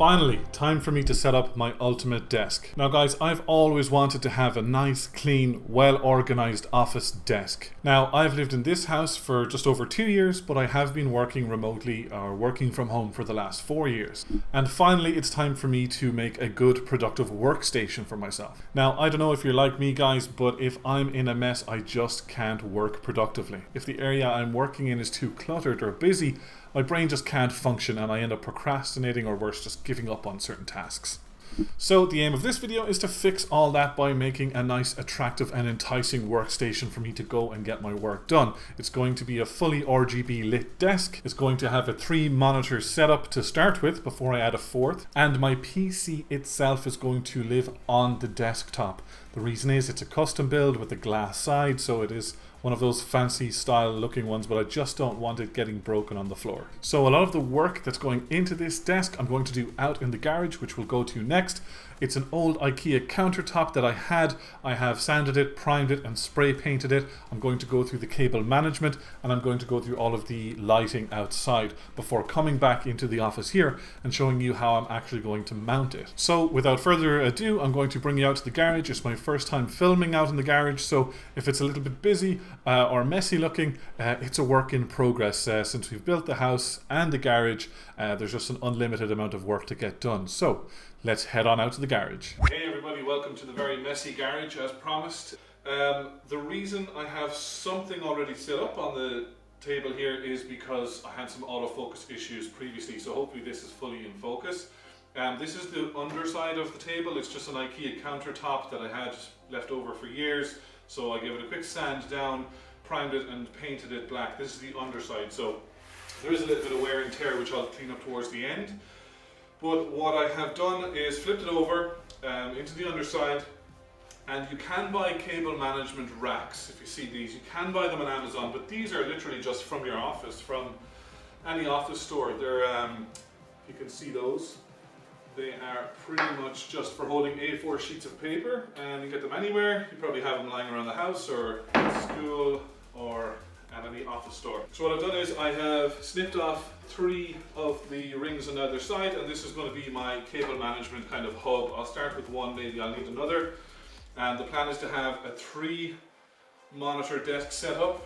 Finally, time for me to set up my ultimate desk. Now guys, I've always wanted to have a nice, clean, well-organized office desk. Now, I've lived in this house for just over 2 years, but I have been working remotely or working from home for the last 4 years. And finally, it's time for me to make a good, productive workstation for myself. Now, I don't know if you're like me guys, but if I'm in a mess, I just can't work productively. If the area I'm working in is too cluttered or busy, my brain just can't function and I end up procrastinating or worse, just giving up on certain tasks. So the aim of this video is to fix all that by making a nice, attractive and enticing workstation for me to go and get my work done. It's going to be a fully RGB lit desk. It's going to have a 3-monitor setup to start with before I add a 4th. And my PC itself is going to live on the desktop. The reason is it's a custom build with a glass side, so it is one of those fancy style looking ones, but I just don't want it getting broken on the floor. So a lot of the work that's going into this desk I'm going to do out in the garage, which we'll go to next. It's an old Ikea countertop that I had. I have sanded it, primed it and spray painted it. I'm going to go through the cable management and I'm going to go through all of the lighting outside before coming back into the office here and showing you how I'm actually going to mount it. So without further ado, I'm going to bring you out to the garage. It's my first time filming out in the garage, so if it's a little bit busy or messy looking, it's a work in progress. Since we've built the house and the garage, there's just an unlimited amount of work to get done. So let's head on out to the garage. Hey everybody, welcome to the very messy garage as promised. The reason I have something already set up on the table here is because I had some autofocus issues previously, so hopefully this is fully in focus. This is the underside of the table. It's just an Ikea countertop that I had left over for years, so I gave it a quick sand down, primed it and painted it black. This is the underside, so there is a little bit of wear and tear which I'll clean up towards the end. But what I have done is flipped it over into the underside, and you can buy cable management racks. If you see these, you can buy them on Amazon, but these are literally just from your office, from any office store. They're, you can see those. They are pretty much just for holding A4 sheets of paper, and you get them anywhere. You probably have them lying around the house or at school or at any office store. So what I've done is I have snipped off 3 of the rings on either side, and this is going to be my cable management kind of hub. I'll start with one, maybe I'll need another. And the plan is to have a 3-monitor desk set up,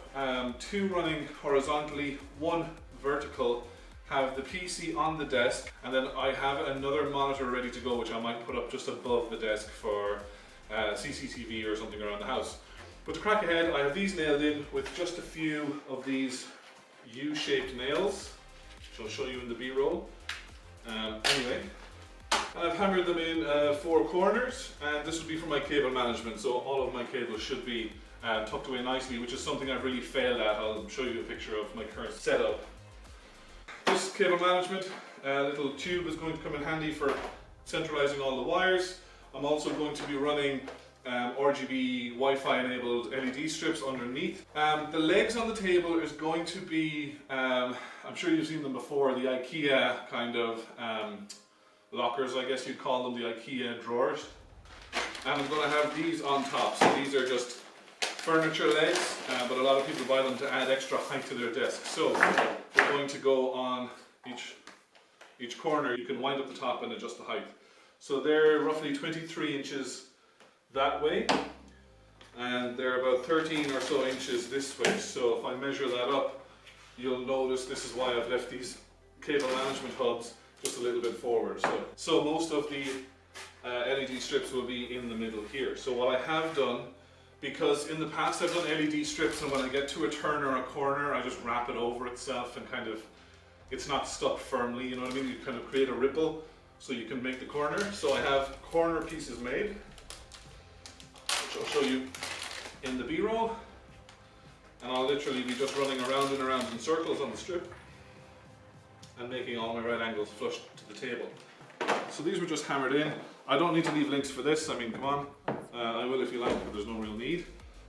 2 running horizontally, 1 vertical, have the PC on the desk, and then I have another monitor ready to go which I might put up just above the desk for CCTV or something around the house. But to crack ahead, I have these nailed in with just a few of these U-shaped nails, which I'll show you in the B-roll. Anyway, and I've hammered them in 4 corners, and this will be for my cable management, so all of my cables should be tucked away nicely, which is something I've really failed at. I'll show you a picture of my current setup. This cable management little tube is going to come in handy for centralizing all the wires. I'm also going to be running RGB Wi-Fi enabled LED strips underneath. The legs on the table is going to be, I'm sure you've seen them before, the Ikea kind of lockers, I guess you'd call them, the Ikea drawers. And I'm going to have these on top. So these are just furniture legs, but a lot of people buy them to add extra height to their desk. So we're going to go on each corner. You can wind up the top and adjust the height. So they're roughly 23 inches that way, and they're about 13 or so inches this way. So if I measure that up, you'll notice this is why I've left these cable management hubs just a little bit forward. So most of the LED strips will be in the middle here. So what I have done, because in the past I've done LED strips and when I get to a turn or a corner I just wrap it over itself and kind of, it's not stuck firmly, you know what I mean? You kind of create a ripple so you can make the corner. So I have corner pieces made, which I'll show you in the B-roll, and I'll literally be just running around and around in circles on the strip and making all my right angles flush to the table. So these were just hammered in. I don't need to leave links for this, I mean, come on. I will if you like, but there's no real need.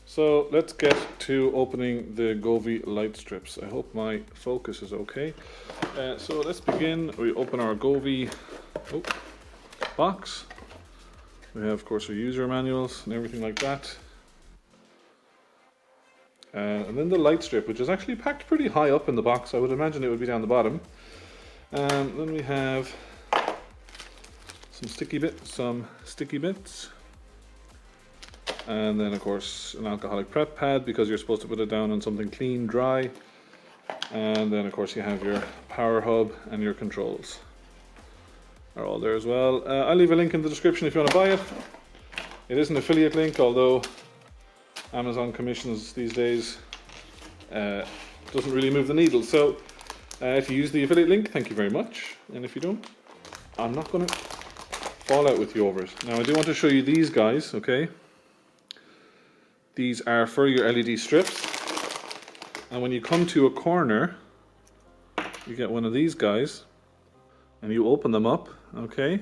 So let's get to opening the Govee light strips. I hope my focus is okay. So let's begin. We open our Govee box. We have, of course, our user manuals and everything like that. And then the light strip, which is actually packed pretty high up in the box. I would imagine it would be down the bottom. Then we have some sticky bits, and then of course an alcoholic prep pad because you're supposed to put it down on something clean, dry, and then of course you have your power hub and your controls are all there as well. I'll leave a link in the description if you want to buy it. It is an affiliate link, although Amazon commissions these days doesn't really move the needle. So if you use the affiliate link, thank you very much, and if you don't, I'm not going to fall out with you over it. Now I do want to show you these guys, okay? These are for your LED strips, and when you come to a corner, you get one of these guys, and you open them up, okay?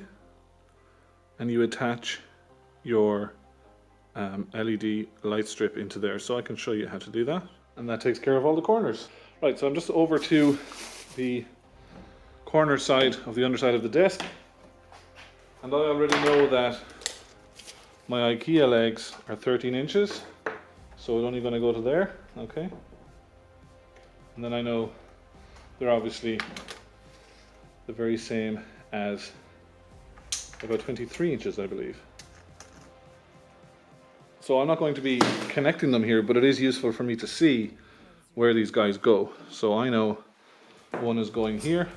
And you attach your LED light strip into there. So I can show you how to do that, and that takes care of all the corners. Right, so I'm just over to the corner side of the underside of the desk, and I already know that my Ikea legs are 13 inches, so it's only going to go to there, okay? And then I know they're obviously the very same as about 23 inches, I believe. So I'm not going to be connecting them here, but it is useful for me to see where these guys go. So I know one is going here,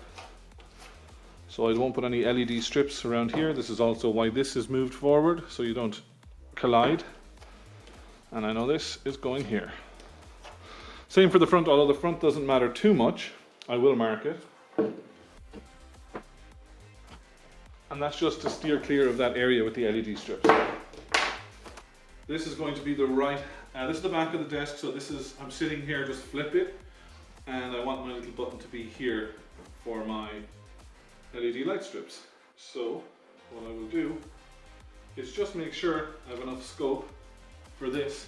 so I won't put any LED strips around here. This is also why this is moved forward, so you don't collide. And I know this is going here. Same for the front, although the front doesn't matter too much. I will mark it. And that's just to steer clear of that area with the LED strips. This is going to be the right, this is the back of the desk, so this is, I'm sitting here, just flip it, and I want my little button to be here for my LED light strips. So what I will do is just make sure I have enough scope for this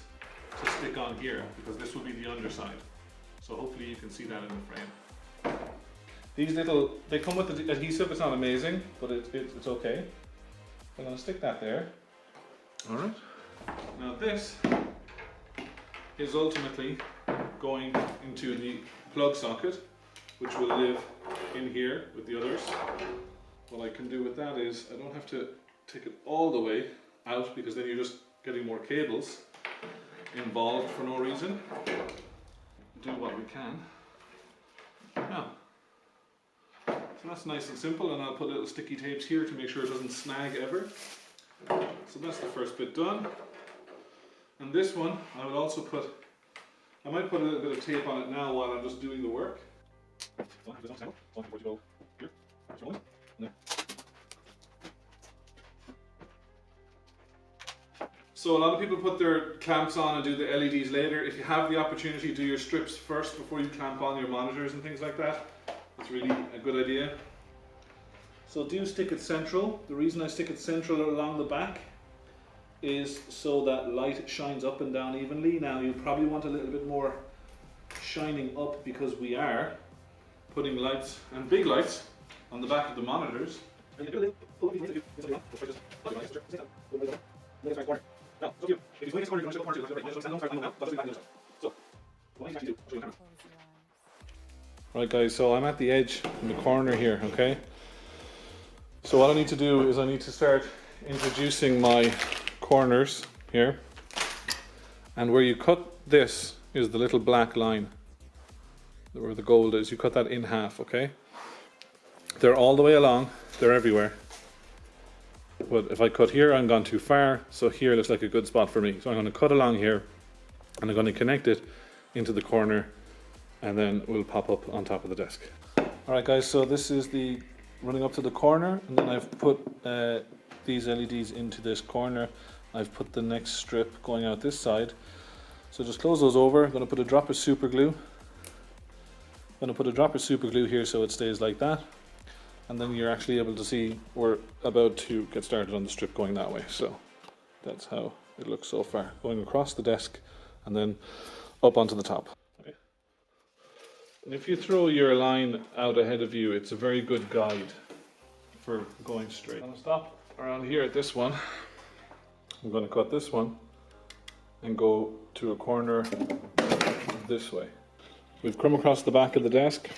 to stick on here, because this will be the underside. So hopefully you can see that in the frame. These little, they come with the adhesive. It's not amazing, but it's okay. I'm going to stick that there. All right. Now this is ultimately going into the plug socket, which will live in here with the others. What I can do with that is I don't have to take it all the way out, because then you're just getting more cables involved for no reason. Do what we can. Now, so that's nice and simple, and I'll put little sticky tapes here to make sure it doesn't snag ever. So that's the first bit done. And this one, I would also put, I might put a little bit of tape on it now while I'm just doing the work. So a lot of people put their clamps on and do the LEDs later. If you have the opportunity, do your strips first before you clamp on your monitors and things like that. It's really a good idea. So do stick it central. The reason I stick it central along the back is so that light shines up and down evenly. Now you probably want a little bit more shining up, because we are putting lights, and big lights, on the back of the monitors. Right guys, so I'm at the edge in the corner here, okay? So what I need to do is I need to start introducing my corners here. And where you cut this is the little black line, where the gold is. You cut that in half, okay? They're all the way along, they're everywhere. But if I cut here, I'm gone too far, so here looks like a good spot for me. So I'm going to cut along here, and I'm going to connect it into the corner, and then we'll pop up on top of the desk. Alright guys, so this is the running up to the corner, and then I've put these LEDs into this corner. I've put the next strip going out this side. So just close those over. I'm going to put a drop of super glue. I'm going to put a drop of super glue here so it stays like that. And then you're actually able to see we're about to get started on the strip going that way. So that's how it looks so far. Going across the desk and then up onto the top. Okay. And if you throw your line out ahead of you, it's a very good guide for going straight. I'm going to stop around here at this one. I'm going to cut this one and go to a corner this way. We've come across the back of the desk.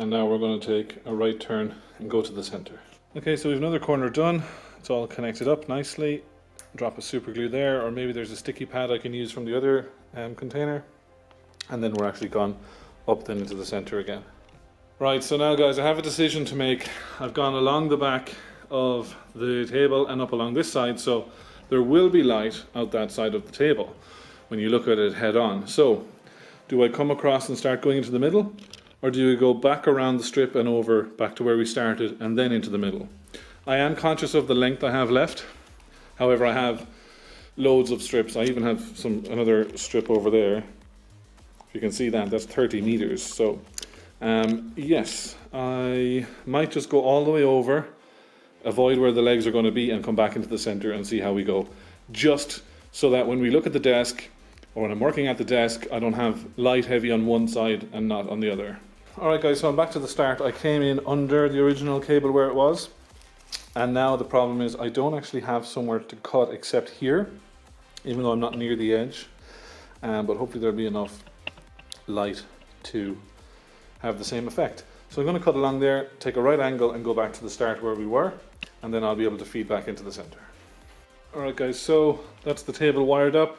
And now we're going to take a right turn and go to the center. Okay, so we have another corner done. It's all connected up nicely. Drop a super glue there, or maybe there's a sticky pad I can use from the other container. And then we're actually gone up then into the center again. Right, so now guys, I have a decision to make. I've gone along the back of the table and up along this side, so there will be light out that side of the table when you look at it head on. So, do I come across and start going into the middle, or do we go back around the strip and over back to where we started and then into the middle? I am conscious of the length I have left. However, I have loads of strips. I even have another strip over there. If you can see that, that's 30 meters. So yes, I might just go all the way over, avoid where the legs are going to be, and come back into the center and see how we go. Just so that when we look at the desk, or when I'm working at the desk, I don't have light heavy on one side and not on the other. Alright guys, so I'm back to the start. I came in under the original cable where it was, and now the problem is I don't actually have somewhere to cut except here, even though I'm not near the edge, but hopefully there'll be enough light to have the same effect. So I'm going to cut along there, take a right angle and go back to the start where we were, and then I'll be able to feed back into the center. Alright guys, so that's the table wired up.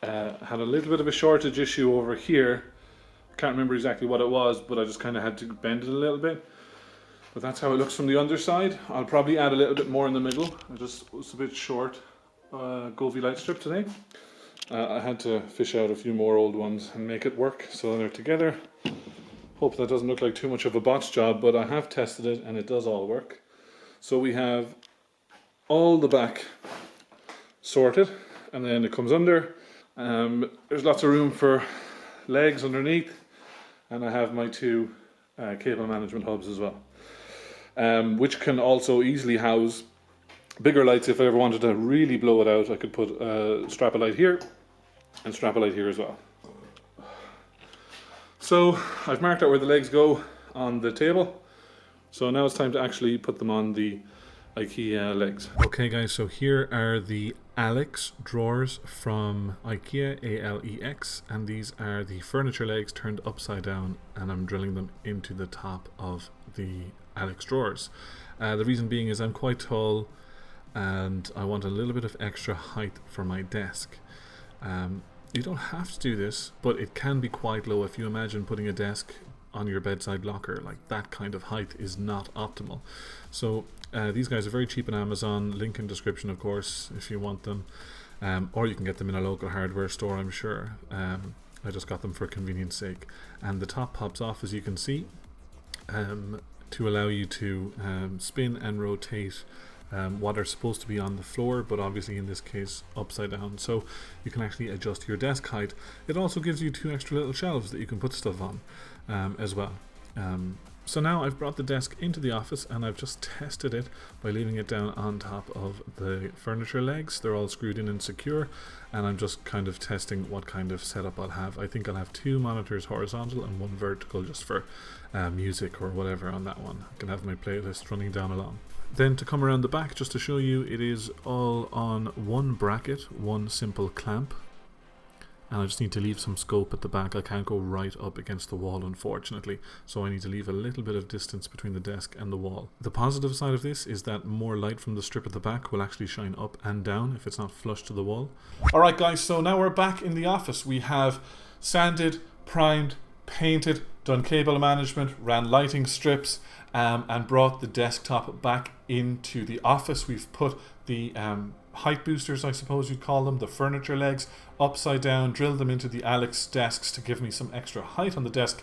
Had a little bit of a shortage issue over here. Can't remember exactly what it was, but I just kind of had to bend it a little bit. But that's how it looks from the underside. I'll probably add a little bit more in the middle. I just was a bit short Govee light strip today. I had to fish out a few more old ones and make it work so they're together. Hope that doesn't look like too much of a botch job, but I have tested it and it does all work. So we have all the back sorted, and then it comes under. There's lots of room for legs underneath, and I have my two cable management hubs as well, which can also easily house bigger lights. If I ever wanted to really blow it out, I could put a strap of light here and strap a light here as well. So I've marked out where the legs go on the table, so now it's time to actually put them on the Ikea legs. Okay guys, so here are the Alex drawers from Ikea, A-L-E-X, and these are the furniture legs turned upside down, and I'm drilling them into the top of the Alex drawers. The reason being is I'm quite tall and I want a little bit of extra height for my desk. You don't have to do this, but it can be quite low. If you imagine putting a desk on your bedside locker, like that kind of height is not optimal. So these guys are very cheap on Amazon, link in description of course if you want them, or you can get them in a local hardware store, I'm sure. I just got them for convenience sake, and the top pops off, as you can see, to allow you to spin and rotate what are supposed to be on the floor, but obviously in this case upside down, so you can actually adjust your desk height. It also gives you two extra little shelves that you can put stuff on as well. So now I've brought the desk into the office and I've just tested it by leaving it down on top of the furniture legs. They're all screwed in and secure, and I'm just kind of testing what kind of setup I'll have. I think I'll have two monitors horizontal and one vertical, just for music or whatever on that one. I can have my playlist running down along. Then to come around the back, just to show you, it is all on one bracket, one simple clamp. And I just need to leave some scope at the back. I can't go right up against the wall, unfortunately, so I need to leave a little bit of distance between the desk and the wall. The positive side of this is that more light from the strip at the back will actually shine up and down if it's not flush to the wall. Alright guys, so now we're back in the office. We have sanded, primed, painted, done cable management, ran lighting strips, and brought the desktop back into the office. We've put the height boosters, I suppose you'd call them, the furniture legs, upside down, drilled them into the Alex desks to give me some extra height on the desk,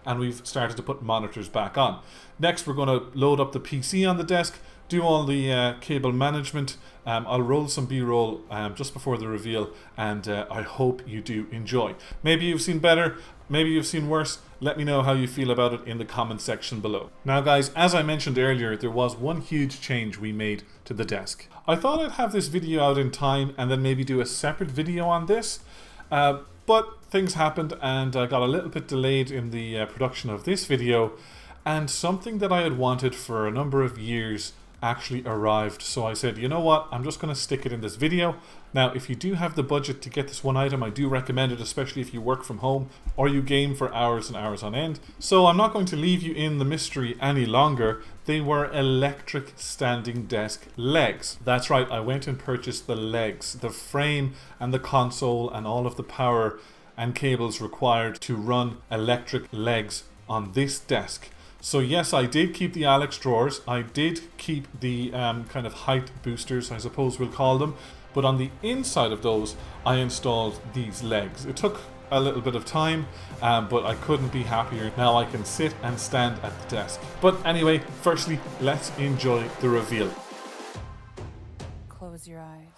and we've started to put monitors back on. Next we're going to load up the PC on the desk, do all the cable management. I'll roll some B-roll just before the reveal, and I hope you do enjoy. Maybe you've seen better, maybe you've seen worse. Let me know how you feel about it in the comment section below. Now guys, as I mentioned earlier, there was one huge change we made to the desk. I thought I'd have this video out in time and then maybe do a separate video on this, but things happened and I got a little bit delayed in the production of this video, and something that I had wanted for a number of years actually arrived. So I said, you know what, I'm just going to stick it in this video. Now, if you do have the budget to get this one item, I do recommend it, especially if you work from home or you game for hours and hours on end. So I'm not going to leave you in the mystery any longer. They were electric standing desk legs. That's right, I went and purchased the legs, the frame and the console and all of the power and cables required to run electric legs on this desk. So yes, I did keep the Alex drawers. I did keep the kind of height boosters, I suppose we'll call them. But on the inside of those, I installed these legs. It took a little bit of time, but I couldn't be happier. Now I can sit and stand at the desk. But anyway, firstly, let's enjoy the reveal. Close your eyes.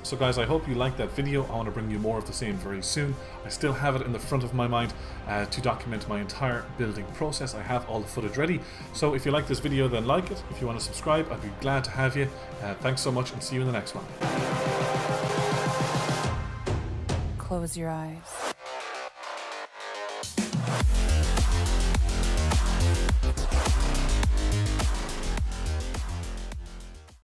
So guys, I hope you liked that video. I want to bring you more of the same very soon. I still have it in the front of my mind to document my entire building process. I have all the footage ready. So if you like this video, then like it. If you want to subscribe, I'd be glad to have you. Thanks so much and see you in the next one. Close your eyes.